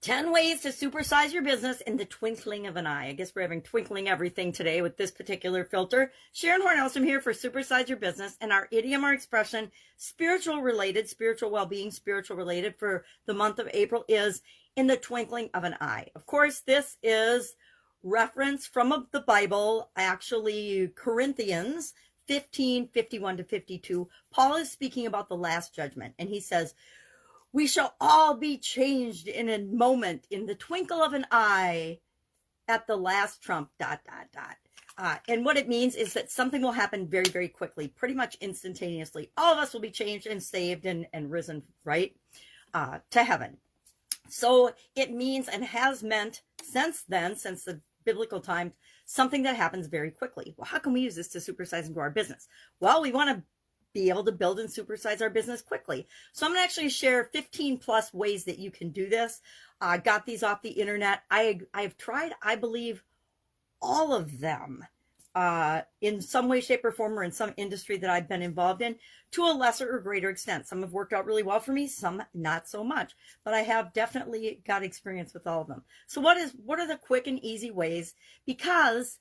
10 ways to supersize your business in the twinkling of an eye. I guess we're having twinkling everything today with this particular filter. Sharon Horne-Ellstrom here for Supersize Your Business, and our idiom or expression, spiritual related, spiritual well-being, spiritual related for the month of April is in the twinkling of an eye. Of course, this is reference from the Bible, actually Corinthians 15:51-52. Paul is speaking about the last judgment, and he says, we shall all be changed in a moment, in the twinkle of an eye, at the last trump, ... And what it means is that something will happen very, very quickly, pretty much instantaneously. All of us will be changed and saved and risen, right, to heaven. So it means, and has meant since then, since the biblical times, something that happens very quickly. Well, how can we use this to supersize and grow our business? Well, we want to be able to build and supersize our business quickly. So I'm going to actually share 15 plus ways that you can do this. I got these off the internet. I've tried, I believe, all of them in some way, shape, or form, or in some industry that I've been involved in to a lesser or greater extent. Some have worked out really well for me, some not so much, but I have definitely got experience with all of them. So what are the quick and easy ways? Because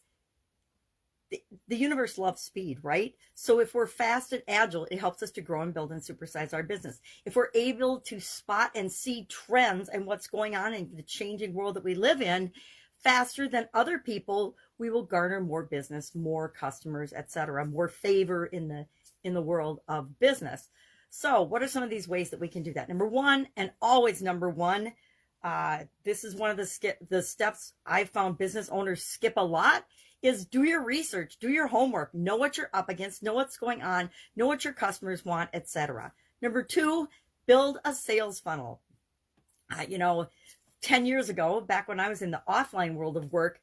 the universe loves speed, right? So if we're fast and agile, it helps us to grow and build and supersize our business. If we're able to spot and see trends and what's going on in the changing world that we live in faster than other people, we will garner more business, more customers, etc., more favor in the world of business. So what are some of these ways that we can do that? Number one, and always number one, this is one of the steps I've found business owners skip a lot, is do your research, do your homework, know what you're up against, know what's going on, know what your customers want, etc. Number two, build a sales funnel. 10 years ago, back when I was in the offline world of work,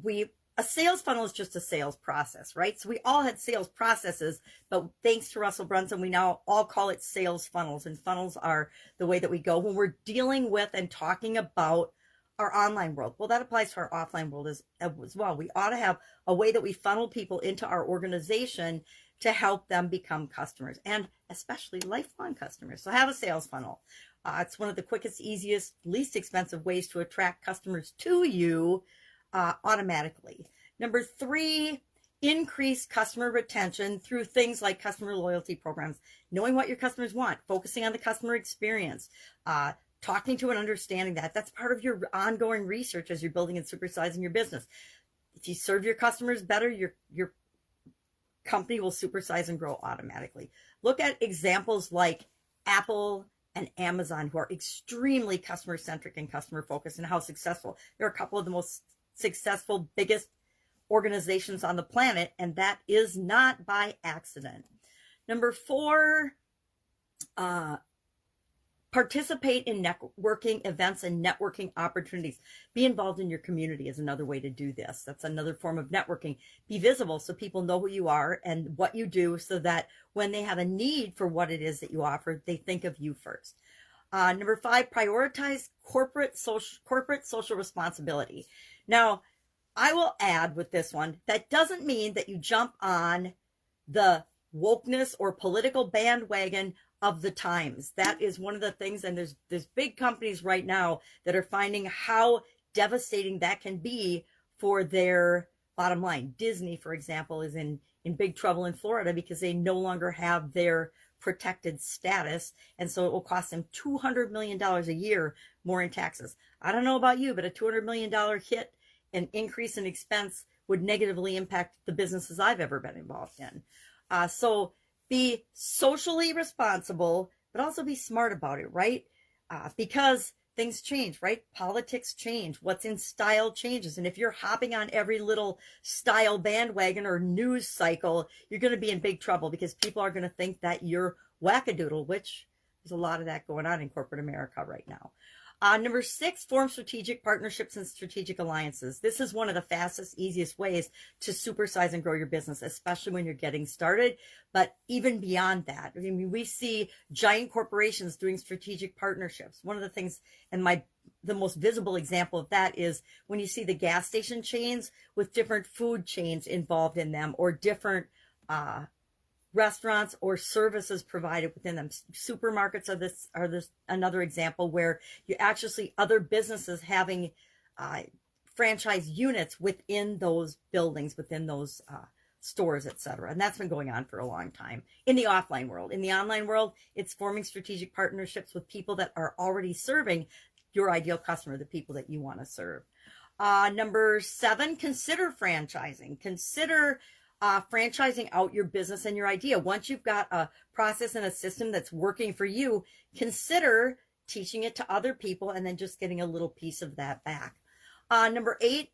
a sales funnel is just a sales process, right? So we all had sales processes, but thanks to Russell Brunson, we now all call it sales funnels, and funnels are the way that we go when we're dealing with and talking about our online world. Well, that applies to our offline world as well. We ought to have a way that we funnel people into our organization to help them become customers, and especially lifelong customers. So have a sales funnel. It's one of the quickest, easiest, least expensive ways to attract customers to you automatically. Number three, increase customer retention through things like customer loyalty programs, knowing what your customers want, focusing on the customer experience, talking to and understanding that. That's part of your ongoing research as you're building and supersizing your business. If you serve your customers better, your company will supersize and grow automatically. Look at examples like Apple and Amazon, who are extremely customer-centric and customer-focused, and how successful. They're a couple of the most successful, biggest organizations on the planet, and that is not by accident. Number four, participate in networking events and networking opportunities. Be involved in your community is another way to do this. That's another form of networking. Be visible so people know who you are and what you do, so that when they have a need for what it is that you offer, they think of you first. Number five, prioritize corporate social responsibility. Now, I will add with this one, that doesn't mean that you jump on the wokeness or political bandwagon of the times. That is one of the things, and there's big companies right now that are finding how devastating that can be for their bottom line. Disney, for example, is in big trouble in Florida because they no longer have their protected status, and so it will cost them $200 million a year more in taxes. I don't know about you, but a $200 million hit, an increase in expense, would negatively impact the businesses I've ever been involved in. So be socially responsible, but also be smart about it, right? Because things change, right? Politics change. What's in style changes. And if you're hopping on every little style bandwagon or news cycle, you're going to be in big trouble, because people are going to think that you're wackadoodle, which there's a lot of that going on in corporate America right now. Number six, form strategic partnerships and strategic alliances. This is one of the fastest, easiest ways to supersize and grow your business, especially when you're getting started. But even beyond that, I mean, we see giant corporations doing strategic partnerships. One of the things, and the most visible example of that is when you see the gas station chains with different food chains involved in them, or different restaurants or services provided within them. Supermarkets are this another example where you actually see other businesses having franchise units within those buildings, within those stores, etc. And that's been going on for a long time in the offline world. In the online world, it's forming strategic partnerships with people that are already serving your ideal customer, the people that you want to serve. Number 7, consider franchising. Consider franchising out your business and your idea. Once you've got a process and a system that's working for you, consider teaching it to other people and then just getting a little piece of that back. Number 8,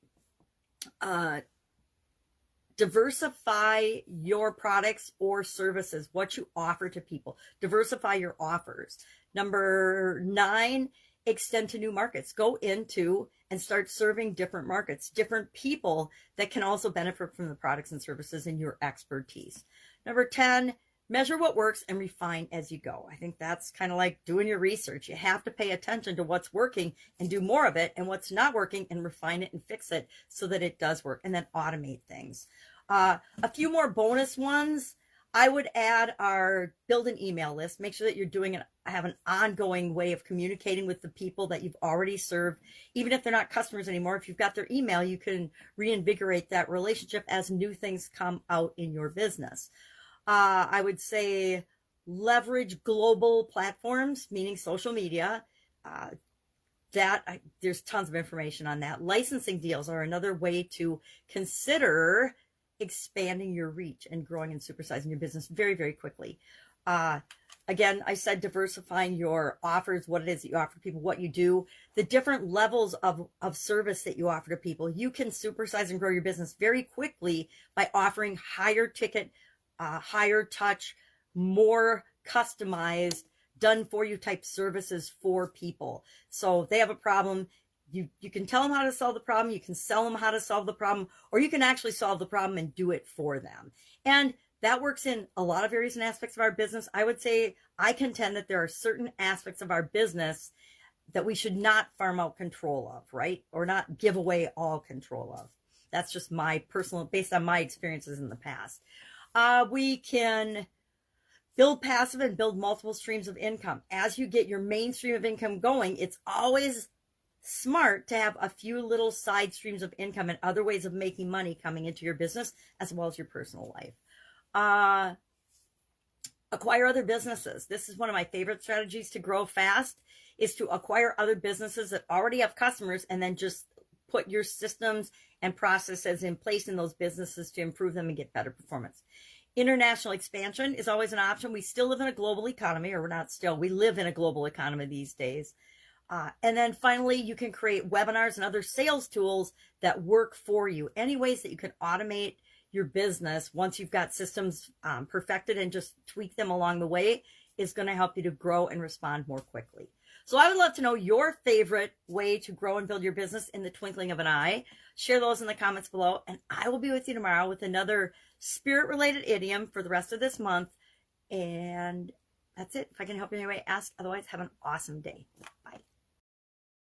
diversify your products or services, what you offer to people. Diversify your offers. Number 9, extend to new markets. Go into and start serving different markets, different people that can also benefit from the products and services and your expertise. Number 10, measure what works and refine as you go. I think that's kind of like doing your research. You have to pay attention to what's working and do more of it, and what's not working and refine it and fix it so that it does work, and then automate things. A few more bonus ones. I would add our build an email list. Make sure that you're doing it, have an ongoing way of communicating with the people that you've already served. Even if they're not customers anymore, if you've got their email, you can reinvigorate that relationship as new things come out in your business. I would say leverage global platforms, meaning social media. There's tons of information on that. Licensing deals are another way to consider expanding your reach and growing and supersizing your business very, very quickly. Again, I said diversifying your offers, what it is that you offer to people, what you do, the different levels of service that you offer to people. You can supersize and grow your business very quickly by offering higher ticket, higher touch, more customized, done for you type services for people. So they have a problem. You can tell them how to solve the problem. You can sell them how to solve the problem, or you can actually solve the problem and do it for them. And that works in a lot of areas and aspects of our business. I would say, I contend that there are certain aspects of our business that we should not farm out control of, right? Or not give away all control of. That's just my personal, based on my experiences in the past. We can build passive and build multiple streams of income. As you get your main stream of income going, it's always smart to have a few little side streams of income and other ways of making money coming into your business as well as your personal life. Acquire other businesses. This is one of my favorite strategies to grow fast, is to acquire other businesses that already have customers and then just put your systems and processes in place in those businesses to improve them and get better performance. International expansion is always an option. We still live in a global economy, or we're not still, we live in a global economy these days. And then finally, you can create webinars and other sales tools that work for you. Any ways that you can automate your business once you've got systems perfected and just tweak them along the way is going to help you to grow and respond more quickly. So I would love to know your favorite way to grow and build your business in the twinkling of an eye. Share those in the comments below, and I will be with you tomorrow with another spirit-related idiom for the rest of this month. And that's it. If I can help you in any way, ask. Otherwise, have an awesome day. Bye.